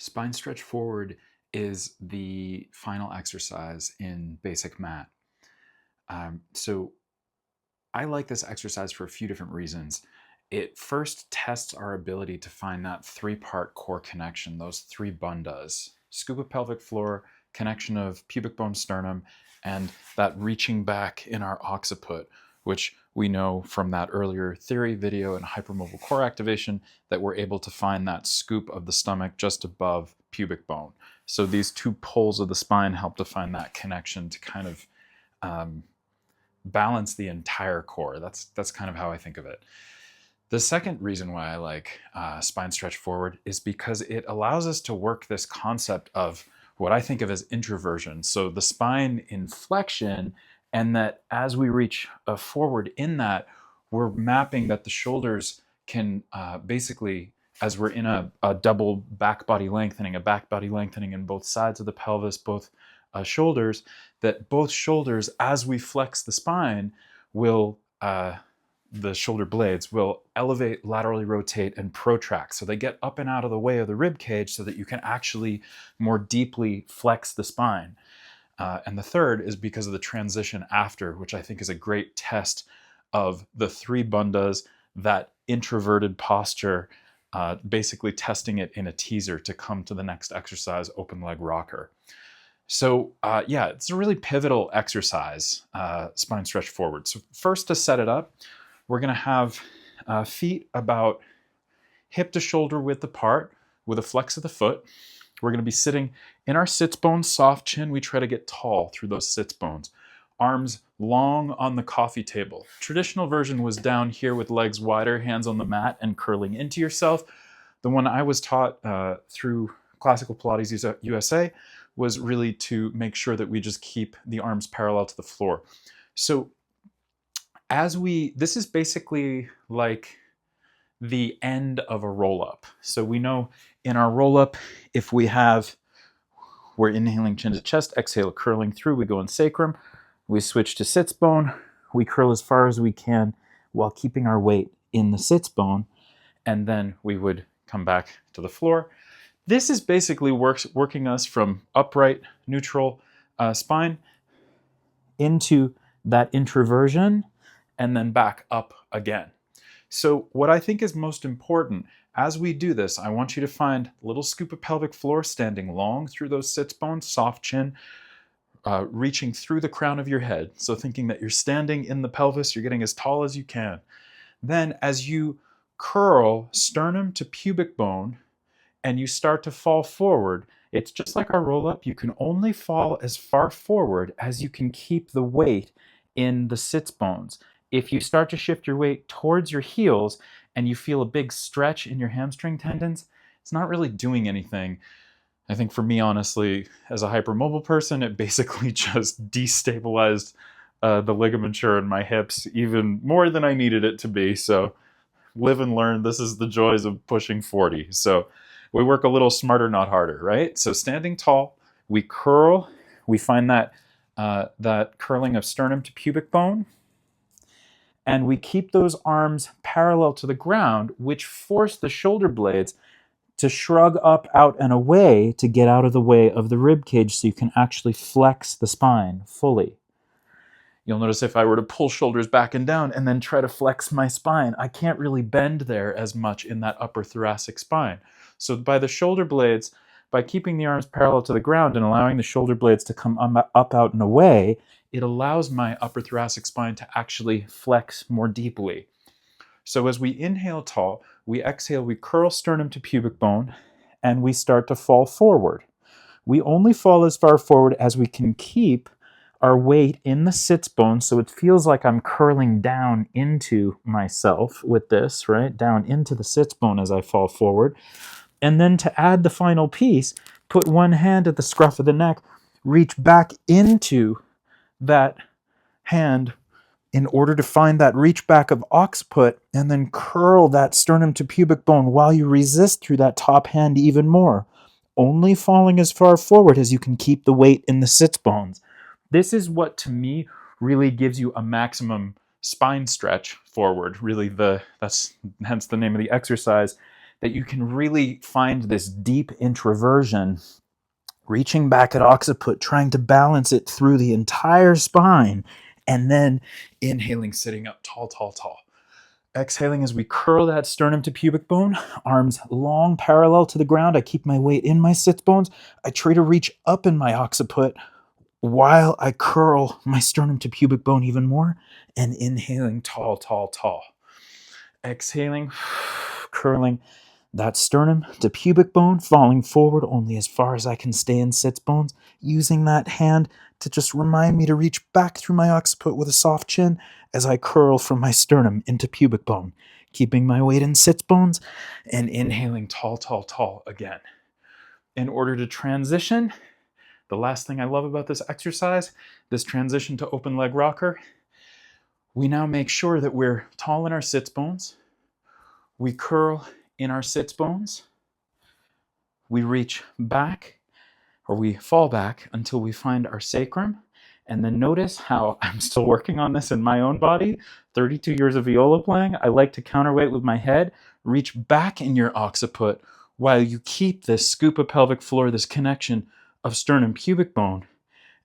Spine stretch forward is the final exercise in basic mat. So I like this exercise for a few different reasons. It first tests our ability to find that three-part core connection, those three bandhas: scupa pelvic floor, connection of pubic bone sternum, and that reaching back in our occiput, which we know from that earlier theory video and hypermobile core activation that we're able to find that scoop of the stomach just above pubic bone. So these two poles of the spine help to find that connection to kind of balance the entire core. That's kind of how I think of it. The second reason why I like spine stretch forward is because it allows us to work this concept of what I think of as introversion. So the spine in flexion, and that as we reach forward in that, we're mapping that the shoulders can basically, as we're in a double back body lengthening, a back body lengthening in both sides of the pelvis, both shoulders, that both shoulders, as we flex the spine, will the shoulder blades will elevate, laterally rotate, and protract. So they get up and out of the way of the rib cage so that you can actually more deeply flex the spine. And the third is because of the transition after, which I think is a great test of the three bandhas, that introverted posture, basically testing it in a teaser to come to the next exercise, open leg rocker. So yeah, it's a really pivotal exercise, spine stretch forward. So first, to set it up, we're going to have feet about hip to shoulder width apart with a flex of the foot. We're going to be sitting in our sits bones, soft chin. We try to get tall through those sits bones. Arms long on the coffee table. Traditional version was down here with legs wider, hands on the mat, and curling into yourself. The one I was taught through Classical Pilates USA was really to make sure that we just keep the arms parallel to the floor. So this is basically like the end of a roll-up. So we know in our roll-up, if we're inhaling chin to chest, exhale, curling through, we go in sacrum, we switch to sits bone, we curl as far as we can while keeping our weight in the sits bone, and then we would come back to the floor. This is basically working us from upright, neutral spine into that introversion, and then back up again. So what I think is most important as we do this, I want you to find a little scoop of pelvic floor standing long through those sits bones, soft chin, reaching through the crown of your head. So thinking that you're standing in the pelvis, you're getting as tall as you can. Then as you curl sternum to pubic bone and you start to fall forward, it's just like our roll up. You can only fall as far forward as you can keep the weight in the sits bones. If you start to shift your weight towards your heels and you feel a big stretch in your hamstring tendons, it's not really doing anything. I think for me, honestly, as a hypermobile person, it basically just destabilized the ligamenture in my hips even more than I needed it to be. So live and learn. This is the joys of pushing 40. So we work a little smarter, not harder, right? So standing tall, we curl. We find that curling of sternum to pubic bone. And we keep those arms parallel to the ground, which force the shoulder blades to shrug up, out, and away to get out of the way of the rib cage so you can actually flex the spine fully. You'll notice if I were to pull shoulders back and down and then try to flex my spine, I can't really bend there as much in that upper thoracic spine. So by the shoulder blades, by keeping the arms parallel to the ground and allowing the shoulder blades to come up, out, and away, it allows my upper thoracic spine to actually flex more deeply. So as we inhale tall, we exhale, we curl sternum to pubic bone, and we start to fall forward. We only fall as far forward as we can keep our weight in the sits bone, so it feels like I'm curling down into myself with this, right? Down into the sits bone as I fall forward. And then to add the final piece, put one hand at the scruff of the neck, reach back into that hand in order to find that reach back of occiput, and then curl that sternum to pubic bone while you resist through that top hand even more, only falling as far forward as you can keep the weight in the sits bones. This is what, to me, really gives you a maximum spine stretch forward. Really, that's hence the name of the exercise. that you can really find this deep introversion, reaching back at occiput, trying to balance it through the entire spine, and then inhaling, sitting up tall, tall, tall. Exhaling as we curl that sternum to pubic bone, arms long parallel to the ground. I keep my weight in my sits bones. I try to reach up in my occiput while I curl my sternum to pubic bone even more, and inhaling tall, tall, tall. Exhaling, curling that sternum to pubic bone, falling forward only as far as I can stay in sits bones, using that hand to just remind me to reach back through my occiput with a soft chin as I curl from my sternum into pubic bone, keeping my weight in sits bones, and inhaling tall, tall, tall again. In order to transition, the last thing I love about this exercise, this transition to open leg rocker, we now make sure that we're tall in our sits bones. We curl in our sits bones. We reach back, or we fall back until we find our sacrum. And then notice how I'm still working on this in my own body. 32 years of viola playing. I like to counterweight with my head. Reach back in your occiput while you keep this scoop of pelvic floor, this connection of sternum pubic bone.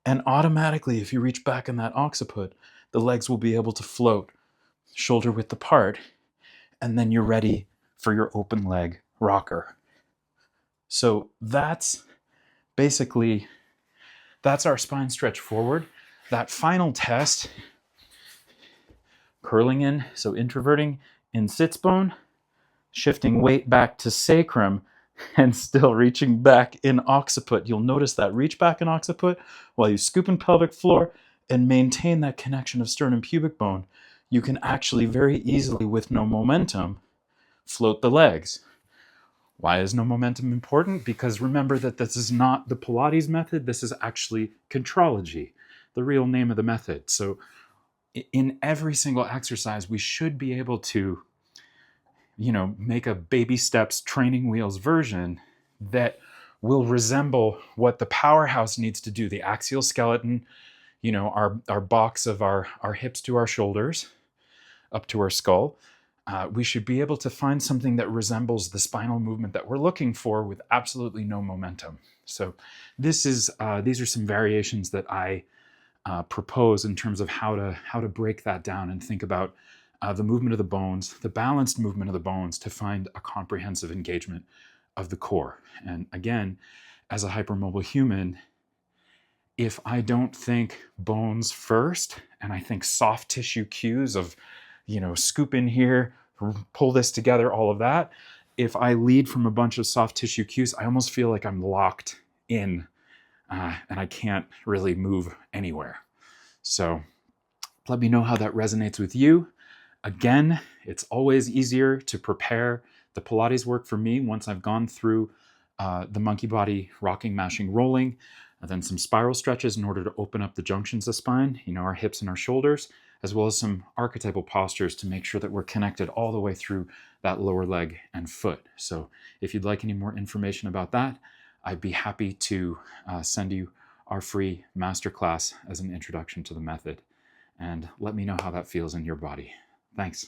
And automatically, if you reach back in that occiput, the legs will be able to float shoulder width apart. And then you're ready for your open leg rocker. So that's basically, that's our spine stretch forward. That final test, curling in, so introverting in sits bone, shifting weight back to sacrum, and still reaching back in occiput. You'll notice that reach back in occiput while you scoop in pelvic floor and maintain that connection of sternum pubic bone. You can actually very easily, with no momentum, float the legs. Why is no momentum important? Because remember that this is not the Pilates method. This is actually contrology, the real name of the method. So in every single exercise, we should be able to, make a baby steps training wheels version that will resemble what the powerhouse needs to do, the axial skeleton, our box of our hips to our shoulders, up to our skull. We should be able to find something that resembles the spinal movement that we're looking for with absolutely no momentum. So these are some variations that I propose in terms of how to break that down and think about the movement of the bones, the balanced movement of the bones, to find a comprehensive engagement of the core. And again, as a hypermobile human, if I don't think bones first, and I think soft tissue cues of, scoop in here, pull this together, all of that, if I lead from a bunch of soft tissue cues, I almost feel like I'm locked in and I can't really move anywhere. So let me know how that resonates with you. Again, it's always easier to prepare the Pilates work for me once I've gone through the monkey body, rocking, mashing, rolling, and then some spiral stretches in order to open up the junctions of spine, our hips and our shoulders, as well as some archetypal postures to make sure that we're connected all the way through that lower leg and foot. So if you'd like any more information about that, I'd be happy to send you our free masterclass as an introduction to the method. And let me know how that feels in your body. Thanks.